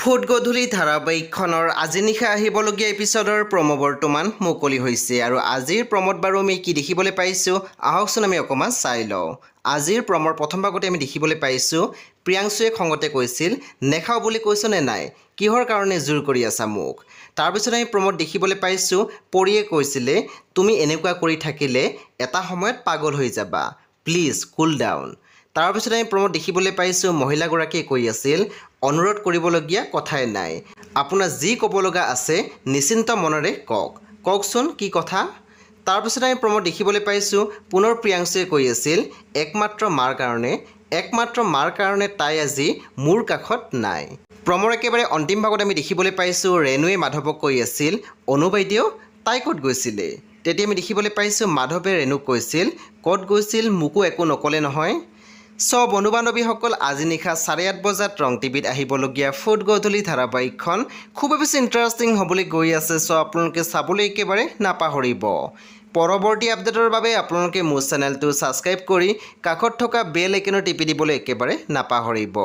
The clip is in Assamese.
ফুট গধূলি ধাৰাবাহিকখনৰ আজি নিশা আহিবলগীয়া এপিছডৰ প্ৰম' বৰ্তমান মুকলি হৈছে আৰু আজিৰ প্ৰম'ত বাৰু আমি কি দেখিবলৈ পাইছোঁ আহকচোন আমি অকণমান চাই লওঁ। আজিৰ প্ৰম'ৰ প্ৰথম ভাগতে আমি দেখিবলৈ পাইছোঁ প্ৰিয়াংশুৱে খঙতে কৈছিল নেখাওঁ বুলি কৈছ নে নাই, কিহৰ কাৰণে জোৰ কৰি আছা মোক। তাৰপিছত আমি প্ৰম'ত দেখিবলৈ পাইছোঁ পৰিয়ে কৈছিলে তুমি এনেকুৱা কৰি থাকিলে এটা সময়ত পাগল হৈ যাবা, প্লিজ কুল ডাউন। তাৰপিছত আমি প্ৰম'ত দেখিবলৈ পাইছোঁ মহিলাগৰাকীয়ে কৈ আছিল অনুৰোধ কৰিবলগীয়া কথাই নাই, আপোনাৰ যি ক'ব লগা আছে নিশ্চিন্ত মনেৰে কওকচোন কি কথা। তাৰপিছত আমি প্ৰম'ত দেখিবলৈ পাইছোঁ পুনৰ প্ৰিয়াংশুৱে কৈ আছিল একমাত্ৰ মাৰ কাৰণে তাই আজি মোৰ কাষত নাই। প্ৰম'ৰ একেবাৰে অন্তিম ভাগত আমি দেখিবলৈ পাইছোঁ ৰেণুৱে মাধৱক কৈ আছিল অনু বাইদেউ তাই ক'ত গৈছিলে। তেতিয়া আমি দেখিবলৈ পাইছোঁ মাধৱে ৰেণুক কৈছিল ক'ত গৈছিল মোকো একো নক'লে নহয়। চ' বন্ধু বান্ধৱীসকল আজি নিশা 8:30 বজাত ৰং টিভিত আহিবলগীয়া ফুট গধূলি ধাৰাবাহিকখন খুবেই বেছি ইণ্টাৰেষ্টিং হ'বলৈ গৈ আছে। চ' আপোনালোকে চাবলৈ একেবাৰে নাপাহৰিব। পৰৱৰ্তী আপডেটৰ বাবে আপোনালোকে মোৰ চেনেলটো ছাবস্ক্ৰাইব কৰি কাষত থকা বেল আইকনত টিপি দিবলৈ একেবাৰে নাপাহৰিব।